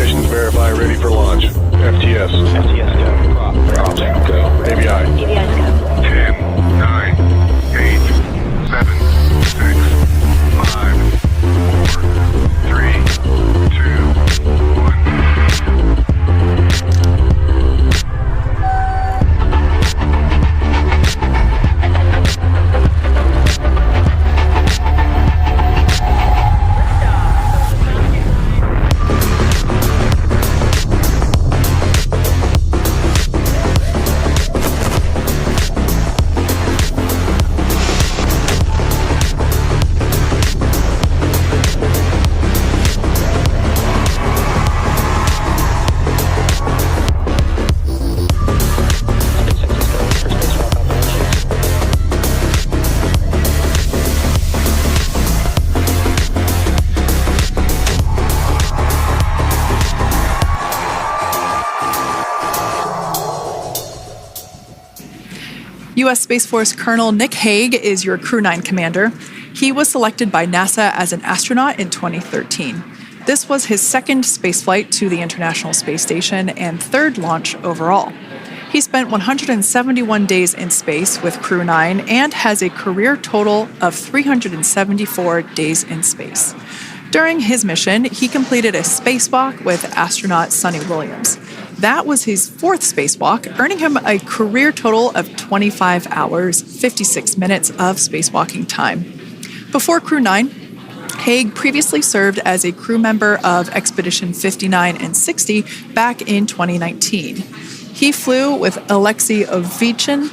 Stations verify ready for launch. FTS. FTS go. Prop go. ABI. ABI's go. 10, 9, 8, 7, 6, 5, 4, 3, 2, 1. U.S. Space Force Colonel Nick Hague is your Crew 9 commander. He was selected by NASA as an astronaut in 2013. This was his second spaceflight to the International Space Station and third launch overall. He spent 171 days in space with Crew 9 and has a career total of 374 days in space. During his mission, he completed a spacewalk with astronaut Suni Williams. That was his fourth spacewalk, earning him a career total of 25 hours, 56 minutes of spacewalking time. Before Crew 9, Hague previously served as a crew member of Expedition 59 and 60 back in 2019. He flew with Alexei Ovchinin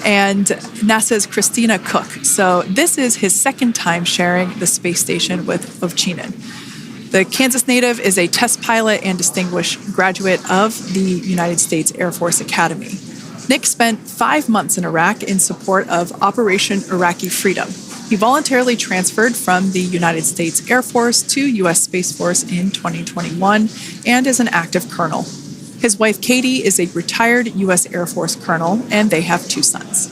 and NASA's Christina Cook. So this is his second time sharing the space station with Ovchinin. The Kansas native is a test pilot and distinguished graduate of the United States Air Force Academy. Nick spent 5 months in Iraq in support of Operation Iraqi Freedom. He voluntarily transferred from the United States Air Force to U.S. Space Force in 2021 and is an active colonel. His wife, Katie, is a retired U.S. Air Force colonel, and they have 2 sons.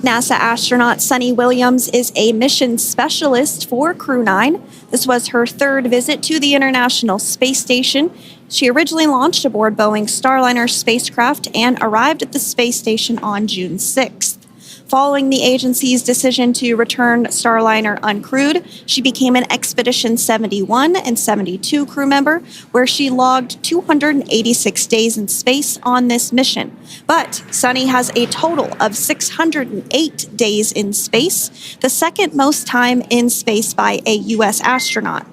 NASA astronaut Suni Williams is a mission specialist for Crew 9. This was her third visit to the International Space Station. She originally launched aboard Boeing Starliner spacecraft and arrived at the space station on June 6th. Following the agency's decision to return Starliner uncrewed, she became an Expedition 71 and 72 crew member, where she logged 286 days in space on this mission. But Suni has a total of 608 days in space, the second most time in space by a U.S. astronaut.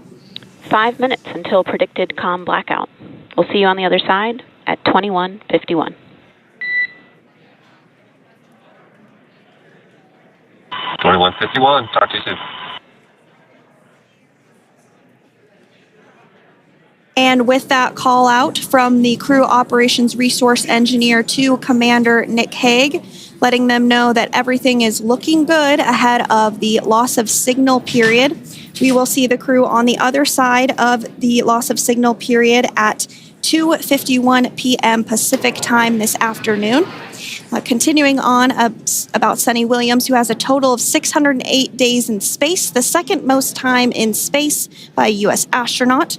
5 minutes until predicted calm blackout. We'll see you on the other side at 21:51. 21:51. Talk to you soon. And with that call out from the crew operations resource engineer to Commander Nick Hague, letting them know that everything is looking good ahead of the loss of signal period. We will see the crew on the other side of the loss of signal period at 2:51 p.m. Pacific time this afternoon. Continuing on about Suni Williams, who has a total of 608 days in space, the second most time in space by a U.S. astronaut.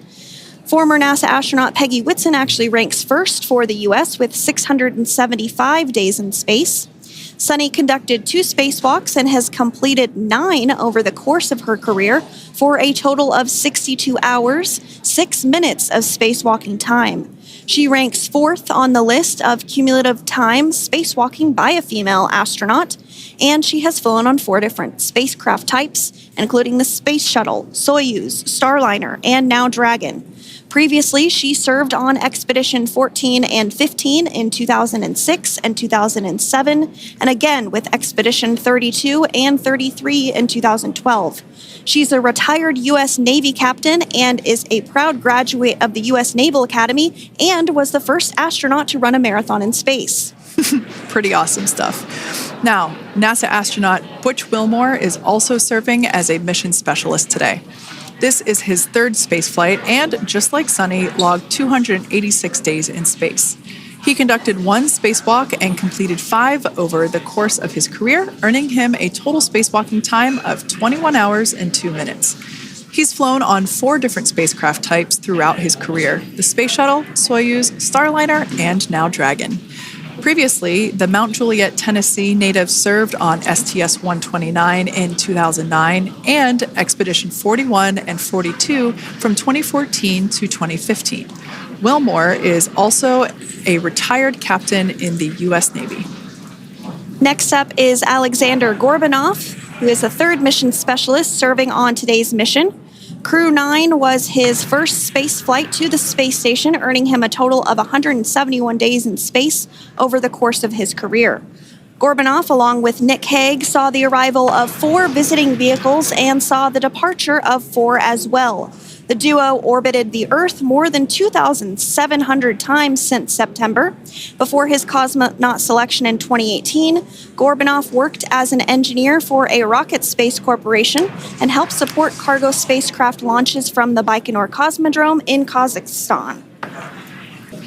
Former NASA astronaut Peggy Whitson actually ranks first for the U.S. with 675 days in space. Suni conducted 2 spacewalks and has completed 9 over the course of her career for a total of 62 hours, 6 minutes of spacewalking time. She ranks 4th on the list of cumulative time spacewalking by a female astronaut, and she has flown on 4 different spacecraft types, including the Space Shuttle, Soyuz, Starliner, and now Dragon. Previously, she served on Expedition 14 and 15 in 2006 and 2007, and again with Expedition 32 and 33 in 2012. She's a retired U.S. Navy captain and is a proud graduate of the U.S. Naval Academy and was the first astronaut to run a marathon in space. Pretty awesome stuff. Now, NASA astronaut Butch Wilmore is also serving as a mission specialist today. This is his 3rd spaceflight and, just like Suni, logged 286 days in space. He conducted 1 spacewalk and completed 5 over the course of his career, earning him a total spacewalking time of 21 hours and 2 minutes. He's flown on 4 different spacecraft types throughout his career: the Space Shuttle, Soyuz, Starliner, and now Dragon. Previously, the Mount Juliet, Tennessee native served on STS-129 in 2009 and Expedition 41 and 42 from 2014 to 2015. Wilmore is also a retired captain in the U.S. Navy. Next up is Alexander Grebenkin, who is the 3rd mission specialist serving on today's mission. Crew 9 was his first space flight to the space station, earning him a total of 171 days in space over the course of his career. Grebenkin, along with Nick Hague, saw the arrival of 4 visiting vehicles and saw the departure of 4 as well. The duo orbited the Earth more than 2,700 times since September. Before his cosmonaut selection in 2018, Grebenkin worked as an engineer for a rocket space corporation and helped support cargo spacecraft launches from the Baikonur Cosmodrome in Kazakhstan.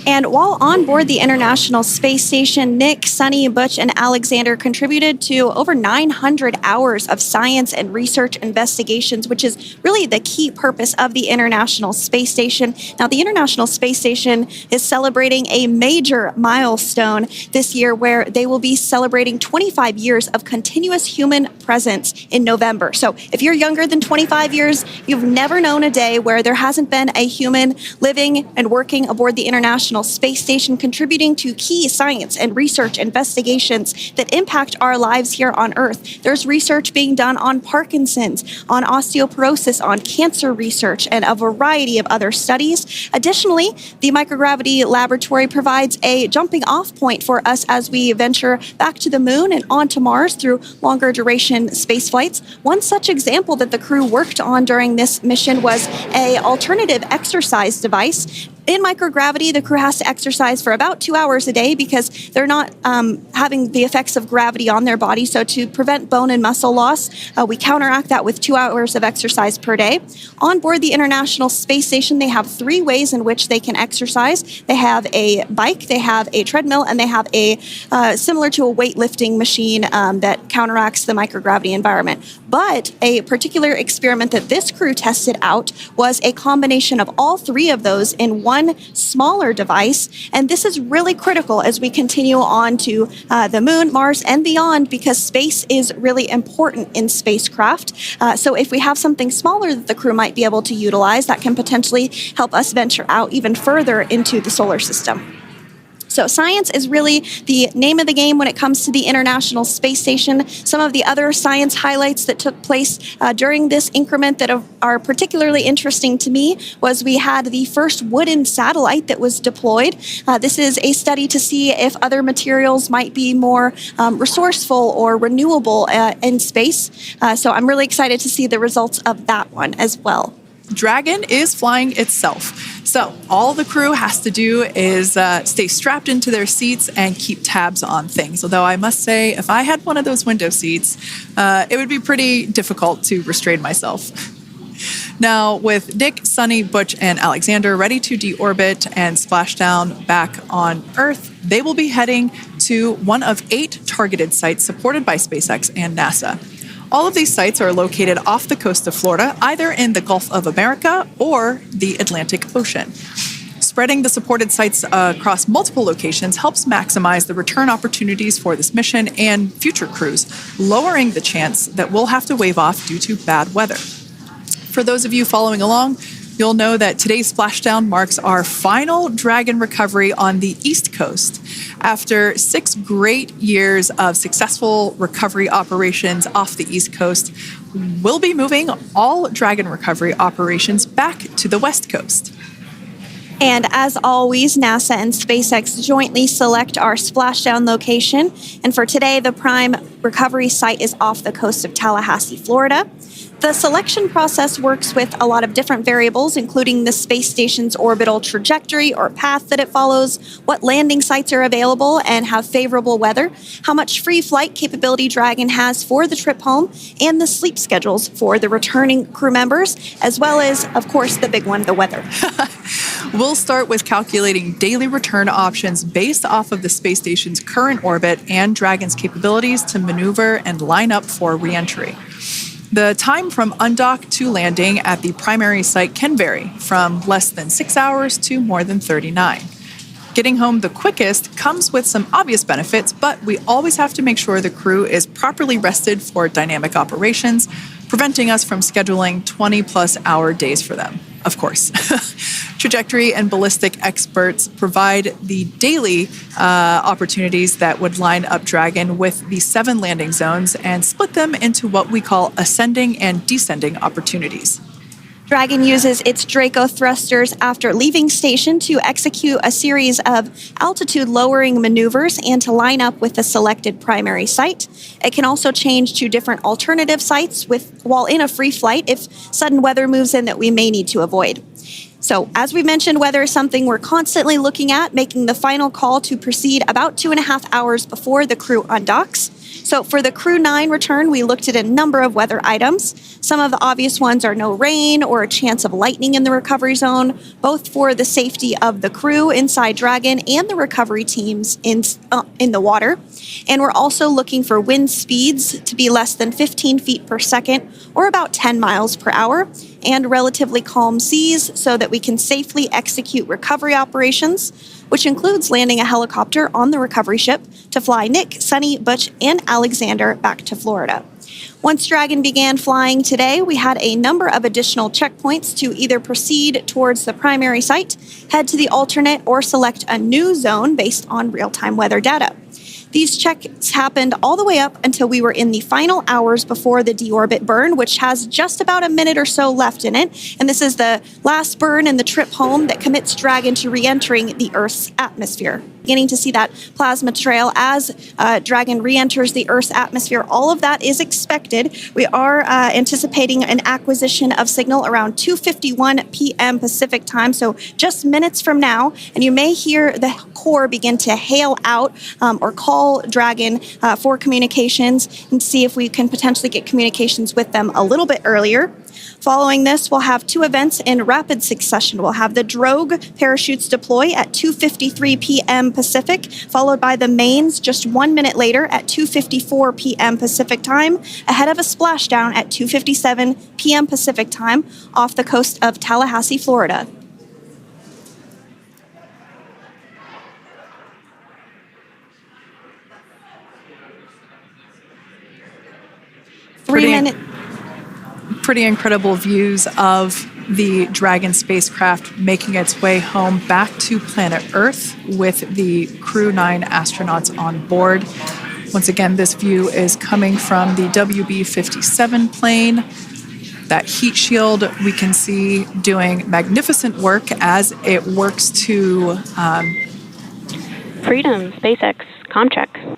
And while on board the International Space Station, Nick, Suni, Butch, and Alexander contributed to over 900 hours of science and research investigations, which is really the key purpose of the International Space Station. Now, the International Space Station is celebrating a major milestone this year where they will be celebrating 25 years of continuous human presence in November. So if you're younger than 25 years, you've never known a day where there hasn't been a human living and working aboard the International Space Station, contributing to key science and research investigations that impact our lives here on Earth. There's research being done on Parkinson's, on osteoporosis, on cancer research, and a variety of other studies. Additionally, the microgravity laboratory provides a jumping off point for us as we venture back to the moon and onto Mars through longer duration space flights. One such example that the crew worked on during this mission was an alternative exercise device. In microgravity, the crew has to exercise for about 2 hours a day because they're not having the effects of gravity on their body. So to prevent bone and muscle loss, we counteract that with 2 hours of exercise per day. On board the International Space Station, they have 3 ways in which they can exercise. They have a bike, they have a treadmill, and they have a similar to a weightlifting machine that counteracts the microgravity environment. But a particular experiment that this crew tested out was a combination of all 3 of those in one smaller device, and this is really critical as we continue on to the moon, Mars, and beyond, because space is really important in spacecraft. So if we have something smaller that the crew might be able to utilize, that can potentially help us venture out even further into the solar system. So science is really the name of the game when it comes to the International Space Station. Some of the other science highlights that took place during this increment that are particularly interesting to me was we had the first wooden satellite that was deployed. This is a study to see if other materials might be more resourceful or renewable in space. So I'm really excited to see the results of that one as well. Dragon is flying itself. So all the crew has to do is stay strapped into their seats and keep tabs on things. Although I must say, if I had one of those window seats, it would be pretty difficult to restrain myself. Now, with Nick, Suni, Butch, and Alexander ready to deorbit and splash down back on Earth, they will be heading to one of 8 targeted sites supported by SpaceX and NASA. All of these sites are located off the coast of Florida, either in the Gulf of America or the Atlantic Ocean. Spreading the supported sites across multiple locations helps maximize the return opportunities for this mission and future crews, lowering the chance that we'll have to wave off due to bad weather. For those of you following along, you'll know that today's splashdown marks our final Dragon recovery on the East Coast. After 6 great years of successful recovery operations off the East Coast, we'll be moving all Dragon recovery operations back to the West Coast. And as always, NASA and SpaceX jointly select our splashdown location. And for today, the prime recovery site is off the coast of Tallahassee, Florida. The selection process works with a lot of different variables, including the space station's orbital trajectory or path that it follows, what landing sites are available and have favorable weather, how much free flight capability Dragon has for the trip home, and the sleep schedules for the returning crew members, as well as, of course, the big one, the weather. We'll start with calculating daily return options based off of the space station's current orbit and Dragon's capabilities to maneuver and line up for re-entry. The time from undock to landing at the primary site can vary from less than 6 hours to more than 39. Getting home the quickest comes with some obvious benefits, but we always have to make sure the crew is properly rested for dynamic operations, preventing us from scheduling 20-plus hour days for them, of course. Trajectory and ballistic experts provide the daily opportunities that would line up Dragon with the 7 landing zones and split them into what we call ascending and descending opportunities. Dragon uses its Draco thrusters after leaving station to execute a series of altitude-lowering maneuvers and to line up with the selected primary site. It can also change to different alternative sites while in a free flight if sudden weather moves in that we may need to avoid. So, as we mentioned, weather is something we're constantly looking at, making the final call to proceed about 2.5 hours before the crew undocks. So for the Crew 9 return, we looked at a number of weather items. Some of the obvious ones are no rain or a chance of lightning in the recovery zone, both for the safety of the crew inside Dragon and the recovery teams in the water. And we're also looking for wind speeds to be less than 15 feet per second or about 10 miles per hour, and relatively calm seas so that we can safely execute recovery operations, which includes landing a helicopter on the recovery ship to fly Nick, Suni, Butch, and Alexander back to Florida. Once Dragon began flying today, we had a number of additional checkpoints to either proceed towards the primary site, head to the alternate, or select a new zone based on real-time weather data. These checks happened all the way up until we were in the final hours before the deorbit burn, which has just about a minute or so left in it. And this is the last burn in the trip home that commits Dragon to re-entering the Earth's atmosphere. Beginning to see that plasma trail as Dragon re-enters the Earth's atmosphere. All of that is expected. We are anticipating an acquisition of signal around 2:51 p.m. Pacific time, so just minutes from now. And you may hear the core begin to hail out or call Dragon for communications and see if we can potentially get communications with them a little bit earlier. Following this, we'll have 2 events in rapid succession. We'll have the drogue parachutes deploy at 2:53 p.m. Pacific, followed by the mains just 1 minute later at 2:54 p.m. Pacific time, ahead of a splashdown at 2:57 p.m. Pacific time off the coast of Tallahassee, Florida. Pretty incredible views of the Dragon spacecraft making its way home back to planet Earth with the Crew 9 astronauts on board. Once again, this view is coming from the WB-57 plane. That heat shield we can see doing magnificent work as it works to... Freedom, SpaceX, Comcheck.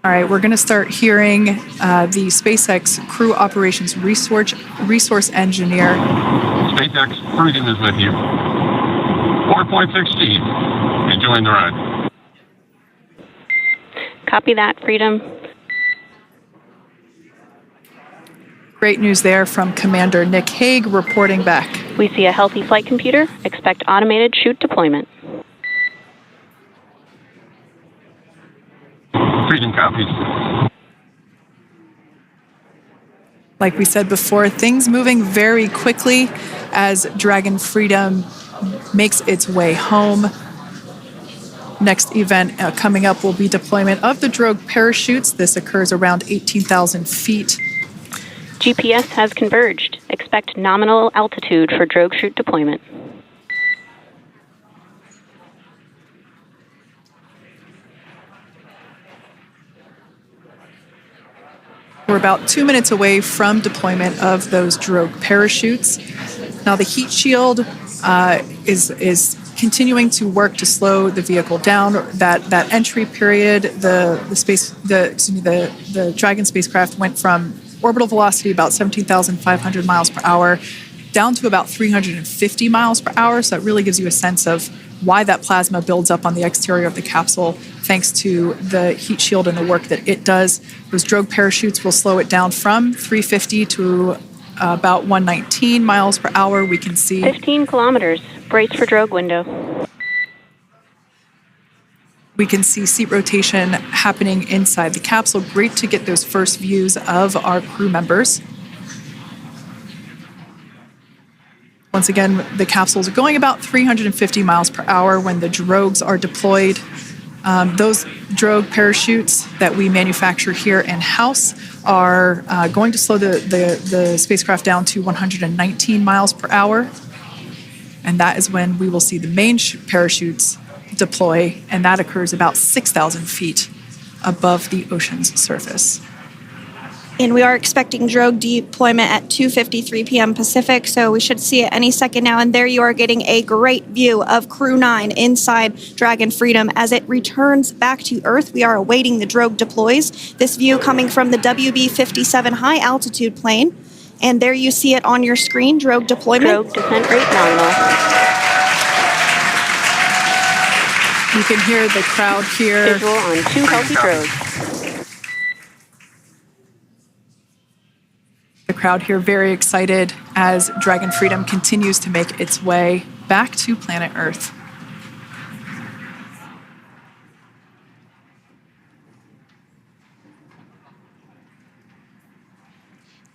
All right, we're going to start hearing the SpaceX Crew Operations Resource Engineer. SpaceX Freedom is with you. 4.16. Enjoying the ride. Copy that, Freedom. Great news there from Commander Nick Hague reporting back. We see a healthy flight computer. Expect automated chute deployment. Freedom copies. Like we said before, things moving very quickly as Dragon Freedom makes its way home. Next event coming up will be deployment of the drogue parachutes. This occurs around 18,000 feet. GPS has converged. Expect nominal altitude for drogue chute deployment. We're about 2 minutes away from deployment of those drogue parachutes. Now the heat shield is continuing to work to slow the vehicle down. That entry period, the Dragon spacecraft went from orbital velocity about 17,500 miles per hour down to about 350 miles per hour. So that really gives you a sense of why that plasma builds up on the exterior of the capsule, thanks to the heat shield and the work that it does. Those drogue parachutes will slow it down from 350 to about 119 miles per hour. We can see 15 kilometers. Brace for drogue window. We can see seat rotation happening inside the capsule. Great to get those first views of our crew members. Once again, the capsules are going about 350 miles per hour when the drogues are deployed. Those drogue parachutes that we manufacture here in-house are going to slow the spacecraft down to 119 miles per hour. And that is when we will see the main parachutes deploy, and that occurs about 6,000 feet above the ocean's surface. And we are expecting drogue deployment at 2:53 p.m. Pacific, so we should see it any second now. And there you are getting a great view of Crew 9 inside Dragon Freedom as it returns back to Earth. We are awaiting the drogue deploys. This view coming from the WB-57 high altitude plane. And there you see it on your screen, drogue deployment. Drogue descent rate nominal. You can hear the crowd here. Visual on 2 healthy drogues. The crowd here very excited as Dragon Freedom continues to make its way back to planet Earth.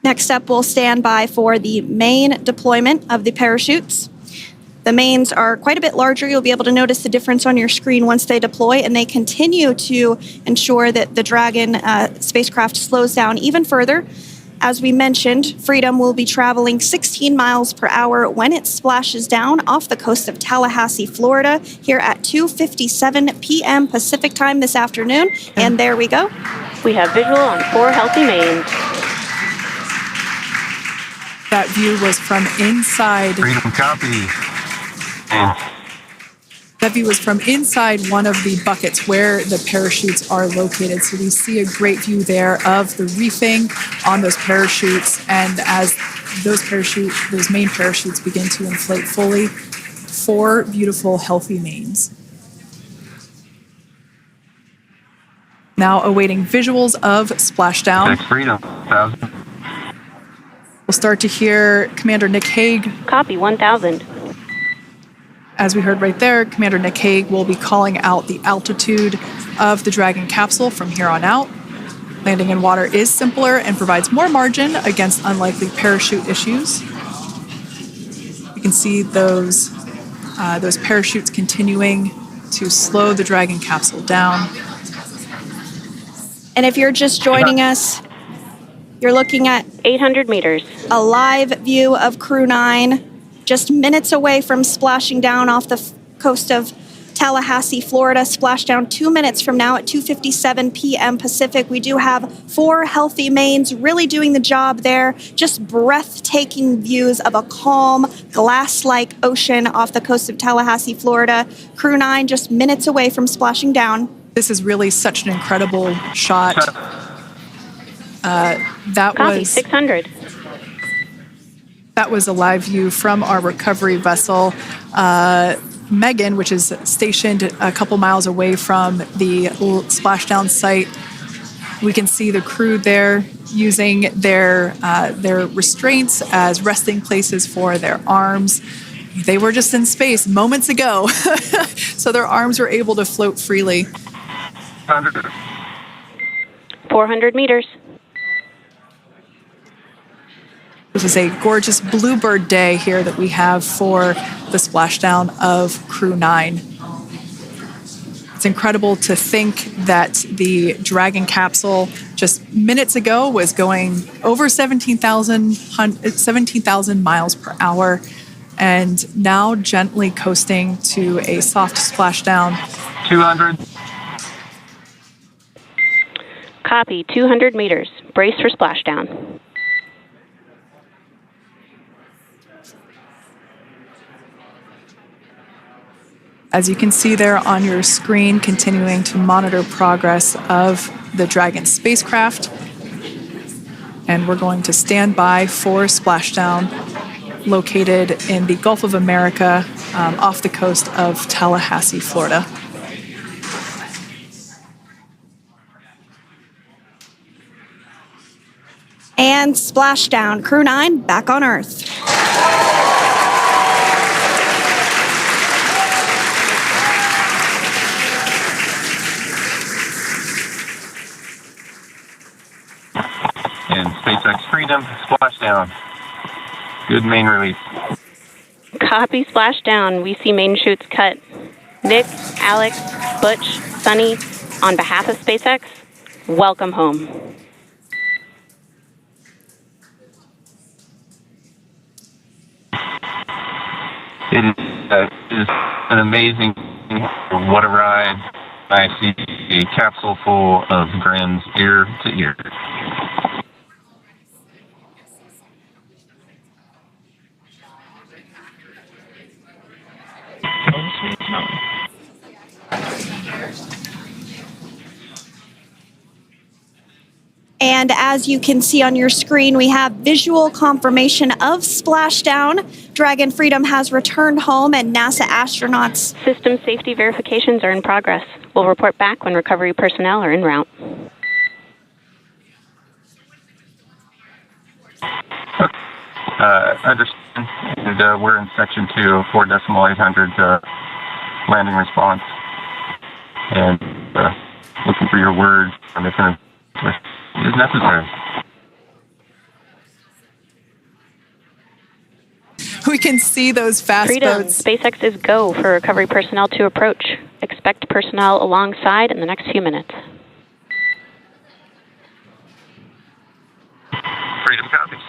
Next up, we'll stand by for the main deployment of the parachutes. The mains are quite a bit larger. You'll be able to notice the difference on your screen once they deploy, and they continue to ensure that the Dragon spacecraft slows down even further. As we mentioned, Freedom will be traveling 16 miles per hour when it splashes down off the coast of Tallahassee, Florida, here at 2:57 p.m. Pacific time this afternoon. And there we go. We have visual on 4 healthy mains. That view was from inside. Freedom copy. And That view was from inside one of the buckets where the parachutes are located. So we see a great view there of the reefing on those parachutes. And as those main parachutes begin to inflate fully, 4 beautiful, healthy mains. Now awaiting visuals of splashdown. next Freedom, 1,000. We'll start to hear Commander Nick Hague. Copy 1,000. As we heard right there, Commander Nick Hague will be calling out the altitude of the Dragon capsule from here on out. Landing in water is simpler and provides more margin against unlikely parachute issues. You can see those parachutes continuing to slow the Dragon capsule down. And if you're just joining us, you're looking at 800 meters. a live view of Crew 9, just minutes away from splashing down off the coast of Tallahassee, Florida. Splashdown 2 minutes from now at 2:57 p.m. Pacific. We do have 4 healthy mains really doing the job there. Just breathtaking views of a calm, glass-like ocean off the coast of Tallahassee, Florida. Crew 9 just minutes away from splashing down. This is really such an incredible shot. That Copy was 600. That was a live view from our recovery vessel, Megan, which is stationed a couple miles away from the splashdown site. We can see the crew there using their restraints as resting places for their arms. They were just in space moments ago, so their arms were able to float freely. 400 meters. This is a gorgeous bluebird day here that we have for the splashdown of Crew 9. It's incredible to think that the Dragon capsule just minutes ago was going over 17,000 miles per hour, and now gently coasting to a soft splashdown. 200. Copy 200 meters. Brace for splashdown. As you can see there on your screen, continuing to monitor progress of the Dragon spacecraft. And we're going to stand by for splashdown located in the Gulf of America off the coast of Tallahassee, Florida. And splashdown. Crew 9 back on Earth. SpaceX Freedom, splashdown. Good main release. Copy splashdown. We see main chutes cut. Nick, Alex, Butch, Suni, on behalf of SpaceX, welcome home. It is an amazing, what a ride. I see a capsule full of grins ear to ear. And as you can see on your screen, we have visual confirmation of splashdown. Dragon Freedom has returned home, and NASA astronauts. System safety verifications are in progress. We'll report back when recovery personnel are en route. Understand. And, we're in section 2, 4.800 landing response. And looking for your word on if it is necessary. We can see those fast Freedom, boats. SpaceX is go for recovery personnel to approach. Expect personnel alongside in the next few minutes. Freedom copies.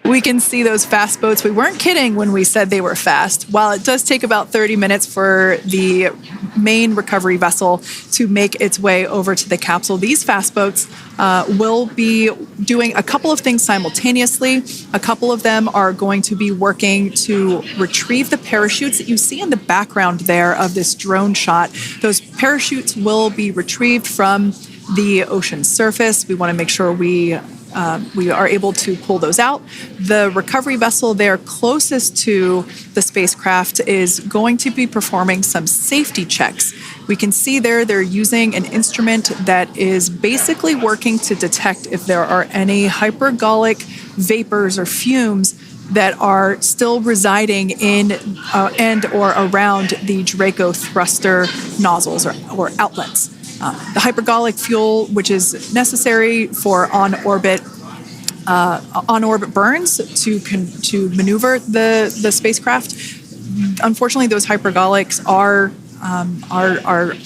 We can see those fast boats. We weren't kidding when we said they were fast. While it does take about 30 minutes for the main recovery vessel to make its way over to the capsule, these fast boats will be doing a couple of things simultaneously. A couple of them are going to be working to retrieve the parachutes that you see in the background there of this drone shot. Those parachutes will be retrieved from the ocean surface. We want to make sure we are able to pull those out. The recovery vessel there closest to the spacecraft is going to be performing some safety checks. We can see there they're using an instrument that is basically working to detect if there are any hypergolic vapors or fumes that are still residing in and or around the Draco thruster nozzles or outlets. The hypergolic fuel, which is necessary for on-orbit burns to maneuver the spacecraft. Unfortunately, those hypergolics are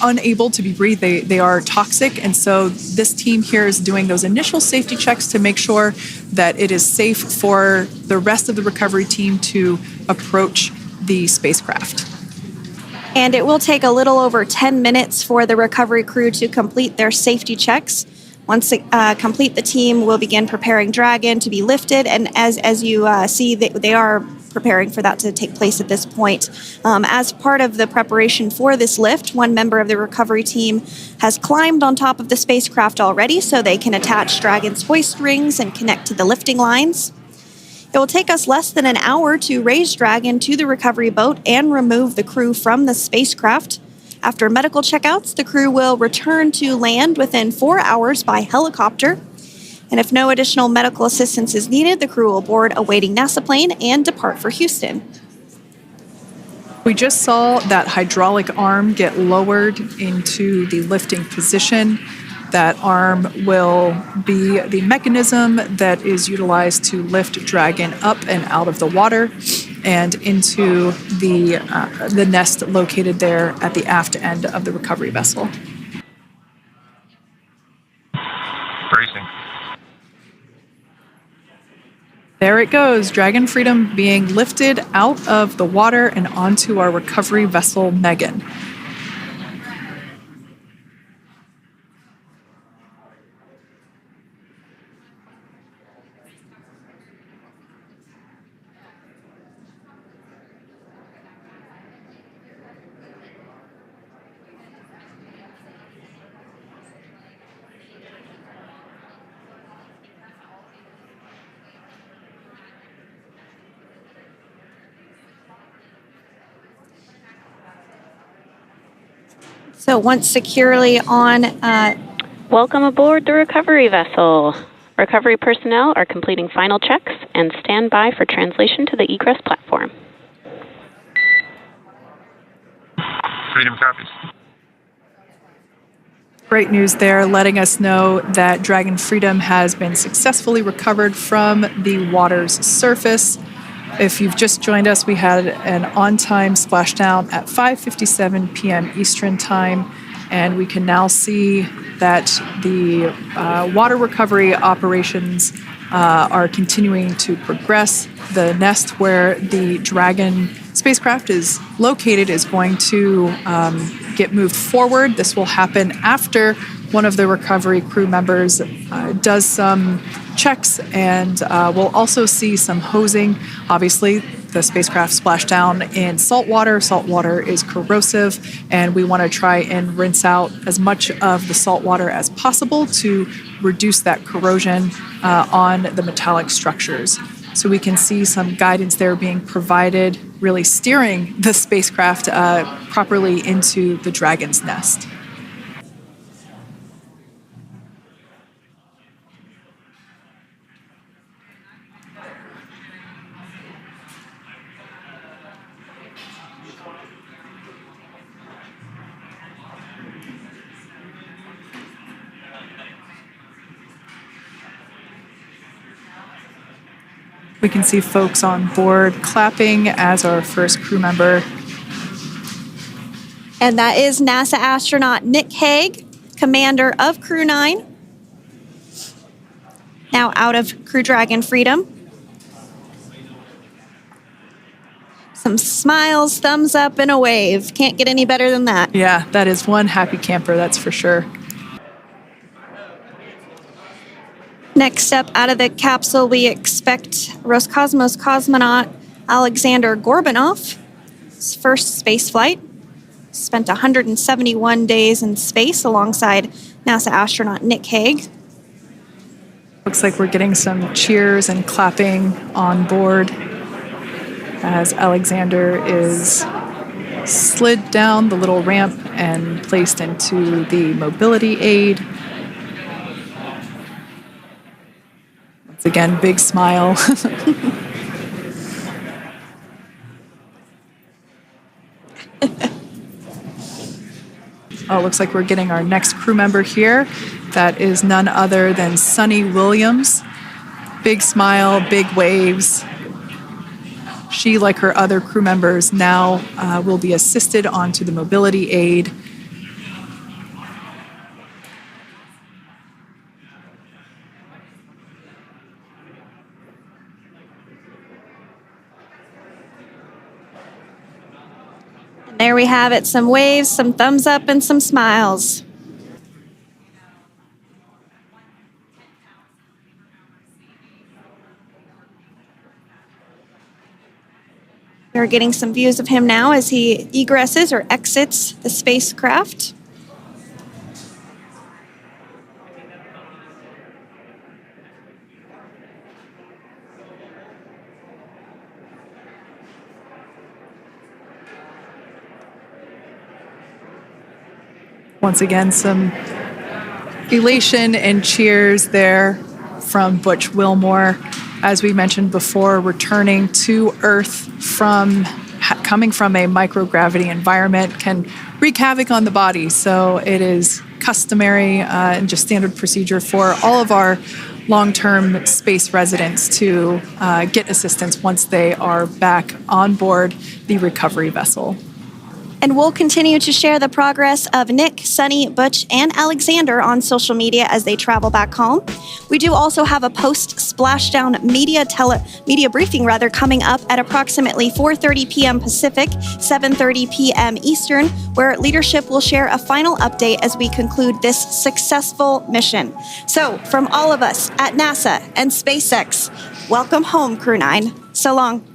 unable to be breathed. They are toxic, and so this team here is doing those initial safety checks to make sure that it is safe for the rest of the recovery team to approach the spacecraft. And it will take a little over 10 minutes for the recovery crew to complete their safety checks. Once complete, the team will begin preparing Dragon to be lifted. And as you see, they are preparing for that to take place at this point. As part of the preparation for this lift, one member of the recovery team has climbed on top of the spacecraft already so they can attach Dragon's hoist rings and connect to the lifting lines. It will take us less than an hour to raise Dragon to the recovery boat and remove the crew from the spacecraft. After medical checkouts, the crew will return to land within 4 hours by helicopter. And if no additional medical assistance is needed, the crew will board a waiting NASA plane and depart for Houston. We just saw that hydraulic arm get lowered into the lifting position. That arm will be the mechanism that is utilized to lift Dragon up and out of the water and into the nest located there at the aft end of the recovery vessel. Bracing. There it goes, Dragon Freedom being lifted out of the water and onto our recovery vessel, Megan. So once securely on... Welcome aboard the recovery vessel. Recovery personnel are completing final checks and stand by for translation to the egress platform. Freedom copies. Great news there, letting us know that Dragon Freedom has been successfully recovered from the water's surface. If you've just joined us, we had an on-time splashdown at 5:57 p.m. Eastern Time, and we can now see that the water recovery operations are continuing to progress. The nest where the Dragon spacecraft is located is going to get moved forward. This will happen after one of the recovery crew members does some checks, and we'll also see some hosing. Obviously, the spacecraft splashed down in salt water. Salt water is corrosive, and we want to try and rinse out as much of the salt water as possible to reduce that corrosion on the metallic structures. So we can see some guidance there being provided, really steering the spacecraft properly into the Dragon's nest. We can see folks on board clapping as our first crew member. And that is NASA astronaut Nick Hague, commander of Crew 9, now out of Crew Dragon Freedom. Some smiles, thumbs up, and a wave. Can't get any better than that. Yeah, that is one happy camper, that's for sure. Next up, out of the capsule, we expect Roscosmos cosmonaut Alexander Grebenkin, his first space flight. Spent 171 days in space alongside NASA astronaut Nick Hague. Looks like we're getting some cheers and clapping on board as Alexander is slid down the little ramp and placed into the mobility aid. Once again, big smile. Oh, looks like we're getting our next crew member here. That is none other than Suni Williams. Big smile, big waves. She, like her other crew members, now will be assisted onto the mobility aid. There we have it, some waves, some thumbs up, and some smiles. We're getting some views of him now as he egresses or exits the spacecraft. Once again, some elation and cheers there from Butch Wilmore. As we mentioned before, returning to Earth from coming from a microgravity environment can wreak havoc on the body. So it is customary and just standard procedure for all of our long-term space residents to get assistance once they are back on board the recovery vessel. And we'll continue to share the progress of Nick, Suni, Butch, and Alexander on social media as they travel back home. We do also have a post-splashdown media briefing coming up at approximately 4:30 p.m. Pacific, 7:30 p.m. Eastern, where leadership will share a final update as we conclude this successful mission. So, from all of us at NASA and SpaceX, welcome home, Crew 9. So long.